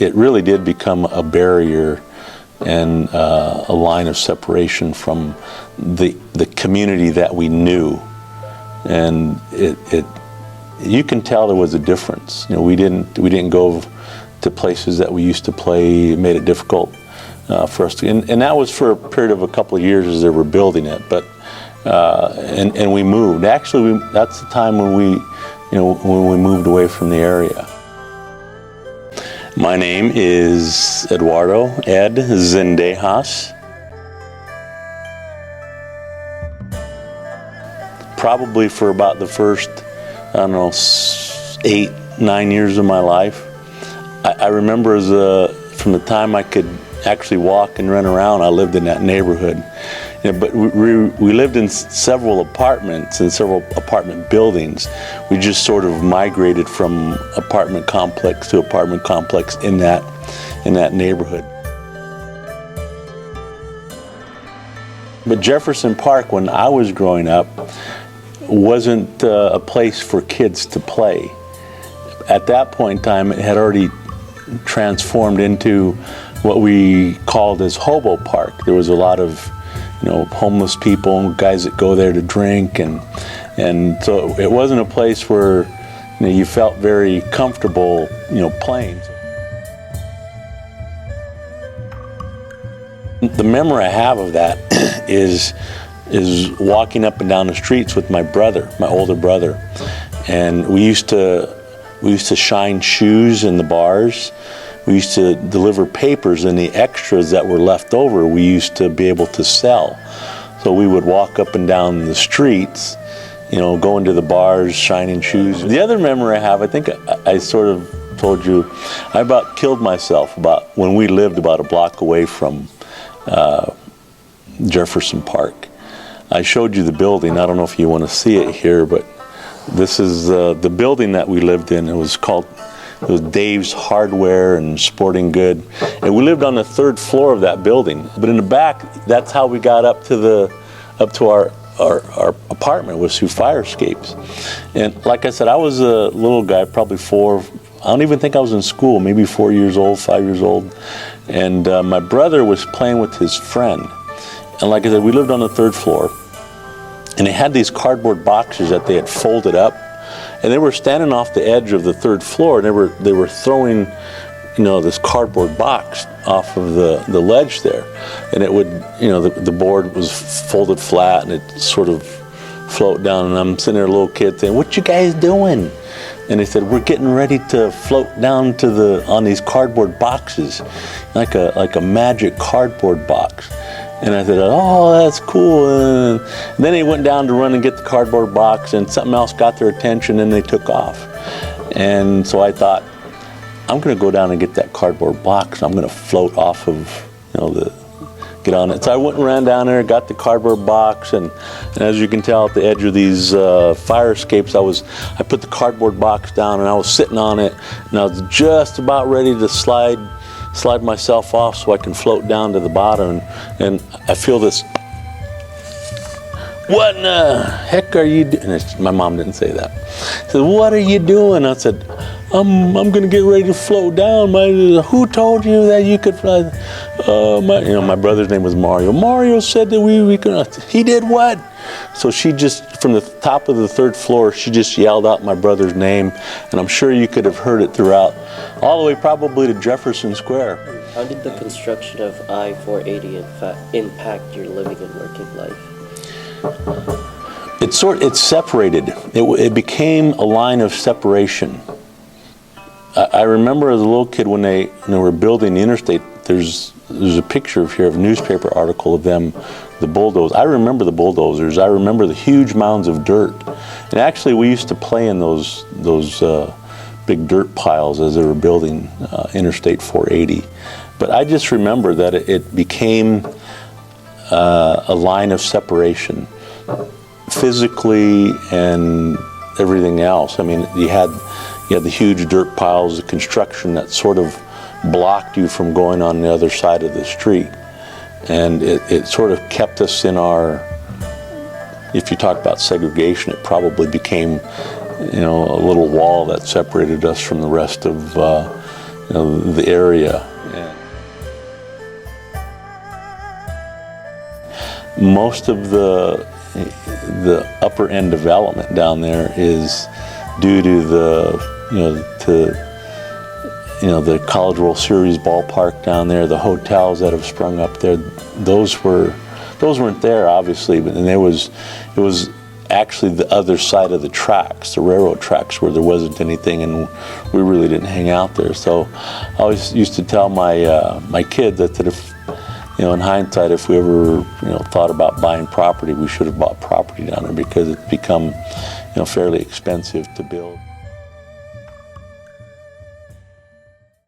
It really did become a barrier and a line of separation from the community that we knew, and you can tell there was a difference. You know, we didn't go to places that we used to play. It made it difficult for us to, and that was for a period of a couple of years as they were building it. But and we moved. Actually, that's the time when when we moved away from the area. My name is Eduardo, Ed Zendejas. Probably for about the first, I don't know, 8, 9 years of my life. I remember from the time I could actually walk and run around, I lived in that neighborhood. You know, but we lived in several apartments and several apartment buildings. We just sort of migrated from apartment complex to apartment complex in that neighborhood. But Jefferson Park, when I was growing up, wasn't a place for kids to play. At that point in time, it had already transformed into what we called as Hobo Park. There was a lot of homeless people, guys that go there to drink, and so it wasn't a place where you felt very comfortable playing. The memory I have of that is walking up and down the streets with my brother, my older brother, and we used to shine shoes in the bars. We used to deliver papers, and the extras that were left over we used to be able to sell. So we would walk up and down the streets, going to the bars, shining shoes. The other memory I have, I think I sort of told you, I about killed myself when we lived about a block away from Jefferson Park. I showed you the building. I don't know if you want to see it here, but this is the building that we lived in. It was Dave's Hardware and Sporting Good, and we lived on the 3rd floor of that building. But in the back, that's how we got up to our apartment, was through fire escapes. And like I said, I was a little guy, probably 4. I don't even think I was in school, maybe 4 years old, 5 years old. And my brother was playing with his friend. And like I said, we lived on the 3rd floor, and they had these cardboard boxes that they had folded up. And they were standing off the edge of the 3rd floor, and they were throwing, this cardboard box off of the ledge there, and it would, the board was folded flat, and it sort of float down. And I'm sitting there, a little kid, saying, "What you guys doing?" And they said, "We're getting ready to float down on these cardboard boxes, like a magic cardboard box." And I said, "Oh, that's cool." And then they went down to run and get the cardboard box, and something else got their attention, and they took off. And so I thought, I'm going to go down and get that cardboard box. I'm going to float off of, get on it. So I went and ran down there, got the cardboard box, and as you can tell, at the edge of these fire escapes, I put the cardboard box down, and I was sitting on it, and I was just about ready to slide myself off so I can float down to the bottom, and I feel this, "What in the heck are you doing?" My mom didn't say that. She said, "What are you doing?" I said, I'm going to get ready to float down. Who told you that you could fly?" My brother's name was Mario. "Mario said that we could." "He did what?" So she just, from the top of the 3rd floor, she just yelled out my brother's name, and I'm sure you could have heard it throughout, all the way probably to Jefferson Square. How did the construction of I-480 impact your living and working life? It separated. It became a line of separation. I remember as a little kid when they were building the interstate, there's a picture here of a newspaper article of them, the bulldozers. I remember the bulldozers. I remember the huge mounds of dirt. And actually we used to play in those big dirt piles as they were building Interstate 480. But I just remember that it became a line of separation, physically and everything else. I mean, you had the huge dirt piles, the construction that sort of blocked you from going on the other side of the street. And it sort of kept us in our, if you talk about segregation, it probably became, a little wall that separated us from the rest of, the area. Yeah. Most of the upper end development down there is due to the College World Series ballpark down there, the hotels that have sprung up there. Those weren't there, obviously, but then it was actually the other side of the tracks, the railroad tracks, where there wasn't anything, and we really didn't hang out there. So I always used to tell my kid that if, in hindsight, if we ever thought about buying property, we should have bought property down there, because it's become fairly expensive to build.